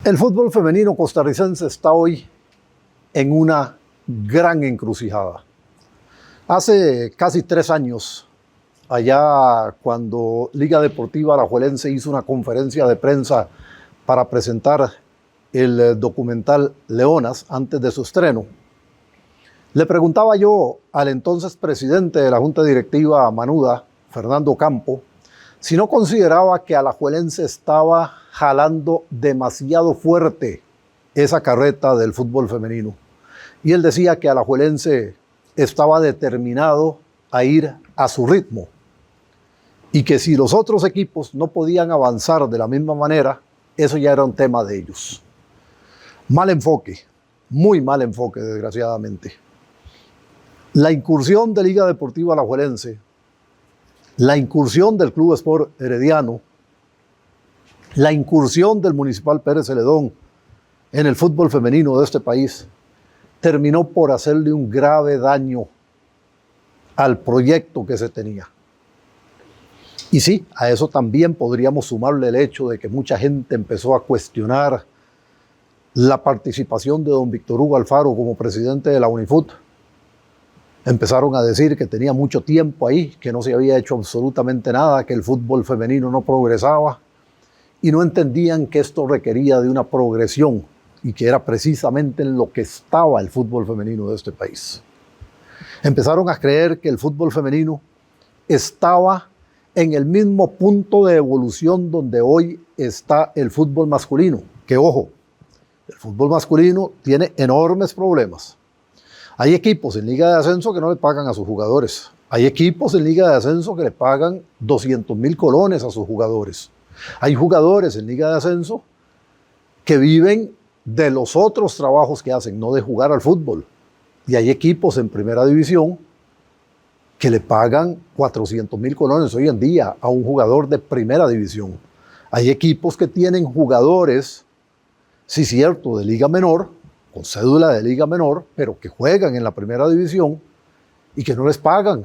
El fútbol femenino costarricense está hoy en una gran encrucijada. Hace casi 3 años, allá cuando Liga Deportiva Alajuelense hizo una conferencia de prensa para presentar el documental Leonas antes de su estreno, le preguntaba yo al entonces presidente de la Junta Directiva Manuda, Fernando Campo, si no consideraba que Alajuelense estaba jalando demasiado fuerte esa carreta del fútbol femenino. Y él decía que Alajuelense estaba determinado a ir a su ritmo y que si los otros equipos no podían avanzar de la misma manera, eso ya era un tema de ellos. Mal enfoque, muy mal enfoque, desgraciadamente. La incursión de Liga Deportiva Alajuelense, la incursión del Club Sport Herediano, la incursión del Municipal Pérez Celedón en el fútbol femenino de este país terminó por hacerle un grave daño al proyecto que se tenía. Y sí, a eso también podríamos sumarle el hecho de que mucha gente empezó a cuestionar la participación de don Víctor Hugo Alfaro como presidente de la Unifut. Empezaron a decir que tenía mucho tiempo ahí, que no se había hecho absolutamente nada, que el fútbol femenino no progresaba, y no entendían que esto requería de una progresión y que era precisamente en lo que estaba el fútbol femenino de este país. Empezaron a creer que el fútbol femenino estaba en el mismo punto de evolución donde hoy está el fútbol masculino. Que ojo, el fútbol masculino tiene enormes problemas. Hay equipos en Liga de Ascenso que no le pagan a sus jugadores. Hay equipos en Liga de Ascenso que le pagan 200,000 colones a sus jugadores. Hay jugadores en Liga de Ascenso que viven de los otros trabajos que hacen, no de jugar al fútbol. Y hay equipos en Primera División que le pagan 400,000 colones hoy en día a un jugador de Primera División. Hay equipos que tienen jugadores, sí cierto, de Liga Menor, con cédula de Liga Menor, pero que juegan en la Primera División y que no les pagan.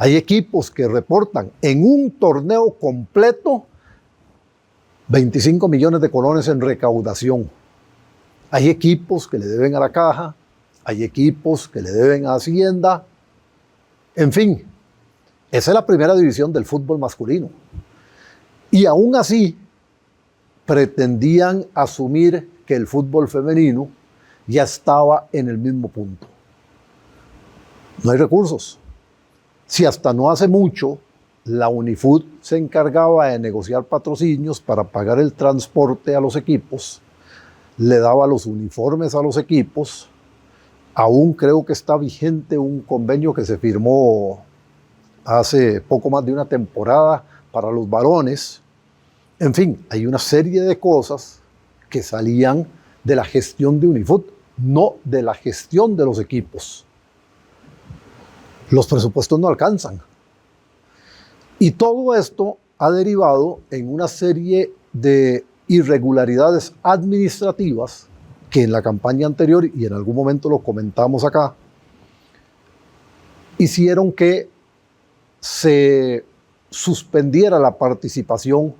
Hay equipos que reportan en un torneo completo 25 millones de colones en recaudación. Hay equipos que le deben a la caja, hay equipos que le deben a Hacienda. En fin, esa es la Primera División del fútbol masculino. Y aún así, pretendían asumir que el fútbol femenino ya estaba en el mismo punto. No hay recursos. Si hasta no hace mucho la Unifut se encargaba de negociar patrocinios para pagar el transporte a los equipos, le daba los uniformes a los equipos, aún creo que está vigente un convenio que se firmó hace poco más de una temporada para los varones. En fin, hay una serie de cosas que salían de la gestión de Unifut, no de la gestión de los equipos. Los presupuestos no alcanzan. Y todo esto ha derivado en una serie de irregularidades administrativas que en la campaña anterior, y en algún momento lo comentamos acá, hicieron que se suspendiera la participación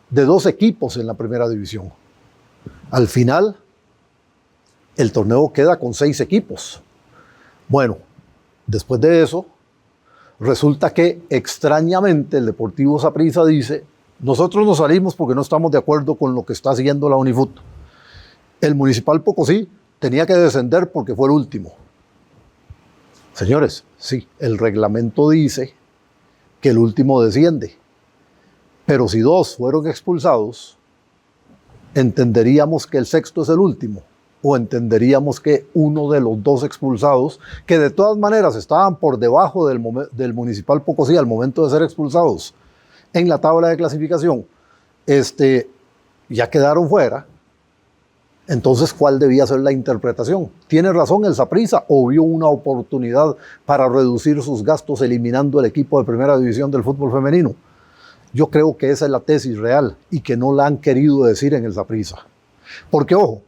de 2 equipos en la Primera División. Al final, el torneo queda con 6 equipos. Bueno, después de eso, resulta que extrañamente el Deportivo Saprissa dice: nosotros nos salimos porque no estamos de acuerdo con lo que está haciendo la Unifut. El Municipal Pocosí tenía que descender porque fue el último. Señores, sí, el reglamento dice que el último desciende. Pero si 2 fueron expulsados, entenderíamos que el sexto es el último. O entenderíamos que uno de los 2 expulsados, que de todas maneras estaban por debajo del Municipal Pocosí al momento de ser expulsados en la tabla de clasificación, ya quedaron fuera. Entonces, ¿cuál debía ser la interpretación? ¿Tiene razón el Saprissa o vio una oportunidad para reducir sus gastos eliminando el equipo de Primera División del fútbol femenino? Yo creo que esa es la tesis real y que no la han querido decir en el Saprissa. Porque, ojo,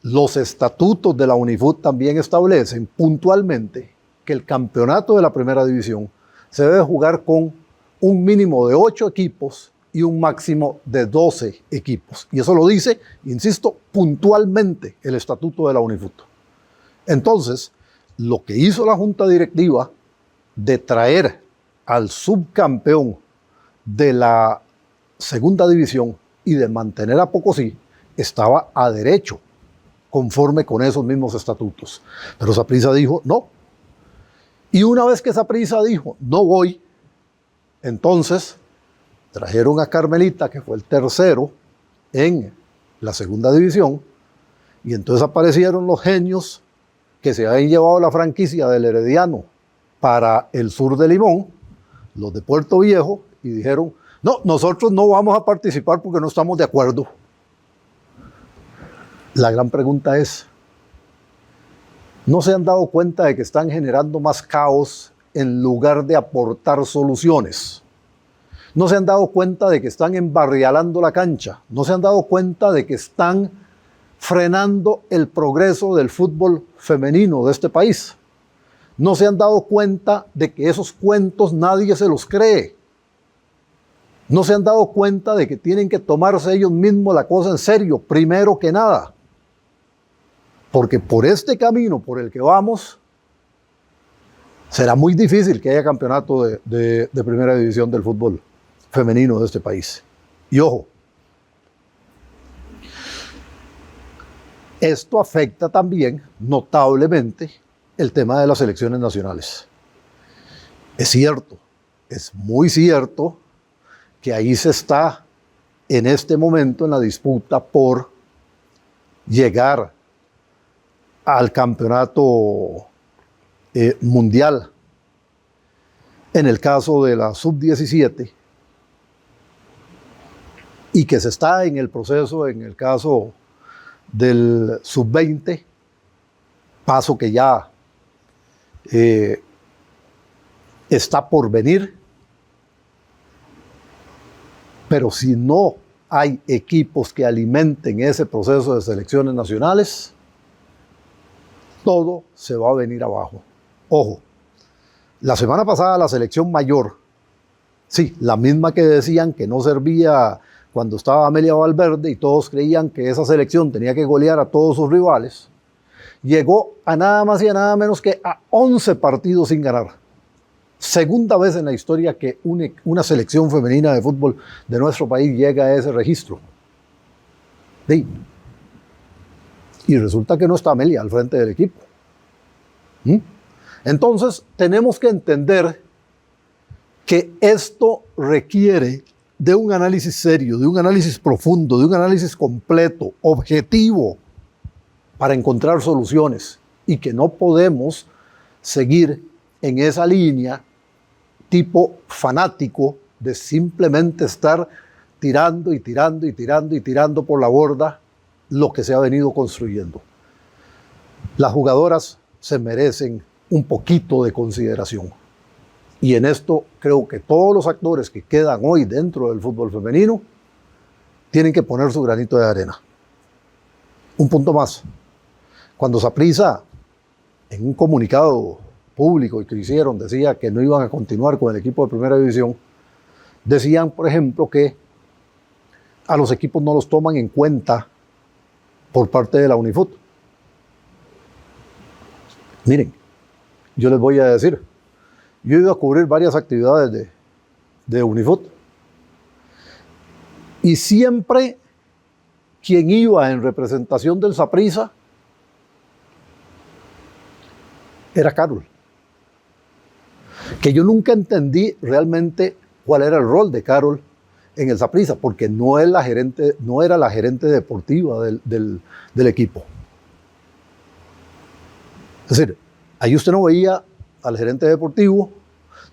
los estatutos de la Unifut también establecen puntualmente que el campeonato de la Primera División se debe jugar con un mínimo de 8 equipos y un máximo de 12 equipos. Y eso lo dice, insisto, puntualmente el estatuto de la UNIFUT. Entonces, lo que hizo la Junta Directiva de traer al subcampeón de la segunda división y de mantener a Pocosí estaba a derecho, conforme con esos mismos estatutos. Pero Saprissa dijo no. Y una vez que Saprissa dijo no voy, entonces trajeron a Carmelita, que fue el tercero en la segunda división, y entonces aparecieron los genios que se habían llevado la franquicia del Herediano para el sur de Limón, los de Puerto Viejo, y dijeron, no, nosotros no vamos a participar porque no estamos de acuerdo. La gran pregunta es, ¿no se han dado cuenta de que están generando más caos en lugar de aportar soluciones? ¿No se han dado cuenta de que están embarrialando la cancha? ¿No se han dado cuenta de que están frenando el progreso del fútbol femenino de este país? ¿No se han dado cuenta de que esos cuentos nadie se los cree? ¿No se han dado cuenta de que tienen que tomarse ellos mismos la cosa en serio, primero que nada? Porque por este camino por el que vamos, será muy difícil que haya campeonato de primera división del fútbol femenino de este país. Y ojo, esto afecta también notablemente el tema de las selecciones nacionales. Es cierto, es muy cierto que ahí se está en este momento en la disputa por llegar al campeonato mundial. En el caso de la sub-17, y que se está en el proceso en el caso del sub-20, paso que ya está por venir. Pero si no hay equipos que alimenten ese proceso de selecciones nacionales, todo se va a venir abajo. Ojo, la semana pasada la selección mayor, sí, la misma que decían que no servía cuando estaba Amelia Valverde y todos creían que esa selección tenía que golear a todos sus rivales, llegó a nada más y a nada menos que a 11 partidos sin ganar. Segunda vez en la historia que una selección femenina de fútbol de nuestro país llega a ese registro. Sí. Y resulta que no está Amelia al frente del equipo. Entonces, tenemos que entender que esto requiere de un análisis serio, de un análisis profundo, de un análisis completo, objetivo, para encontrar soluciones, y que no podemos seguir en esa línea tipo fanático de simplemente estar tirando y tirando y tirando y tirando por la borda lo que se ha venido construyendo. Las jugadoras se merecen un poquito de consideración. Y en esto creo que todos los actores que quedan hoy dentro del fútbol femenino tienen que poner su granito de arena. Un punto más. Cuando Saprissa, en un comunicado público y que hicieron, decía que no iban a continuar con el equipo de primera división, decían, por ejemplo, que a los equipos no los toman en cuenta por parte de la UNIFUT. Miren, yo les voy a decir, yo he ido a cubrir varias actividades de UNIFUT y siempre quien iba en representación del Saprissa era Carol. Que yo nunca entendí realmente cuál era el rol de Carol en el Saprissa, porque no era la gerente deportiva del equipo. Es decir, ahí usted no veía al gerente deportivo,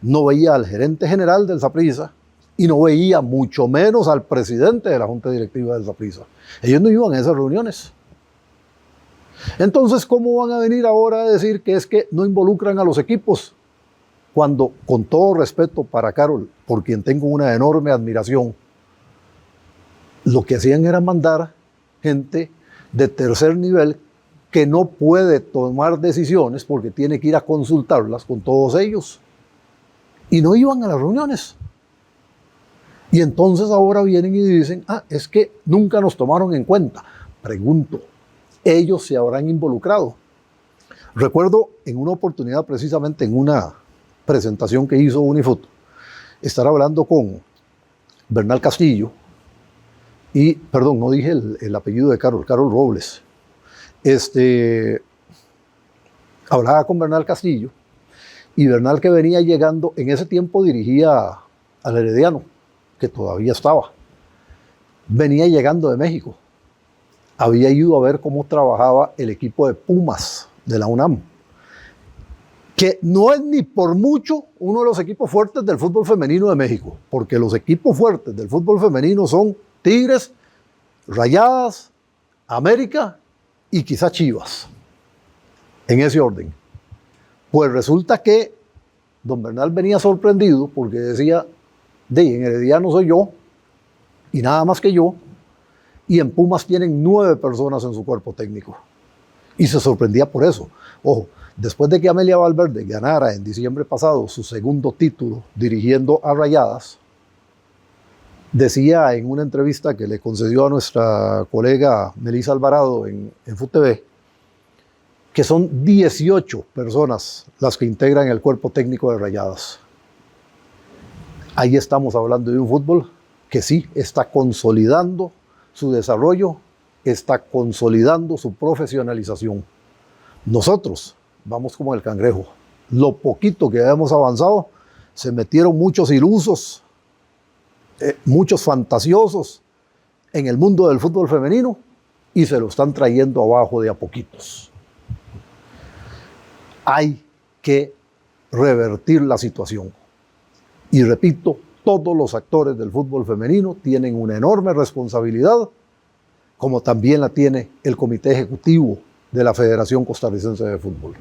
no veía al gerente general del Saprissa y no veía mucho menos al presidente de la junta directiva del Saprissa. Ellos no iban a esas reuniones. Entonces, ¿cómo van a venir ahora a decir que es que no involucran a los equipos? Cuando, con todo respeto para Carol, por quien tengo una enorme admiración, lo que hacían era mandar gente de tercer nivel que no puede tomar decisiones porque tiene que ir a consultarlas con todos ellos. Y no iban a las reuniones. Y entonces ahora vienen y dicen, es que nunca nos tomaron en cuenta. Pregunto, ¿ellos se habrán involucrado? Recuerdo en una oportunidad, precisamente en una presentación que hizo Unifoot, estar hablando con Bernal Castillo, y, perdón, no dije el apellido de Carol Robles. Hablaba con Bernal Castillo, y Bernal, que venía llegando, en ese tiempo dirigía al Herediano, que todavía estaba. Venía llegando de México. Había ido a ver cómo trabajaba el equipo de Pumas de la UNAM, que no es ni por mucho uno de los equipos fuertes del fútbol femenino de México, porque los equipos fuertes del fútbol femenino son Tigres, Rayadas, América y quizá Chivas, en ese orden. Pues resulta que don Bernal venía sorprendido porque decía, en Herediano soy yo y nada más que yo, y en Pumas tienen 9 personas en su cuerpo técnico. Y se sorprendía por eso. Ojo, después de que Amelia Valverde ganara en diciembre pasado su segundo título dirigiendo a Rayadas, decía en una entrevista que le concedió a nuestra colega Melissa Alvarado en FUTV, que son 18 personas las que integran el cuerpo técnico de Rayadas. Ahí estamos hablando de un fútbol que sí está consolidando su desarrollo, está consolidando su profesionalización. Nosotros vamos como el cangrejo. Lo poquito que hemos avanzado, se metieron muchos ilusos, muchos fantasiosos en el mundo del fútbol femenino y se lo están trayendo abajo de a poquitos. Hay que revertir la situación. Y repito, todos los actores del fútbol femenino tienen una enorme responsabilidad, como también la tiene el Comité Ejecutivo de la Federación Costarricense de Fútbol.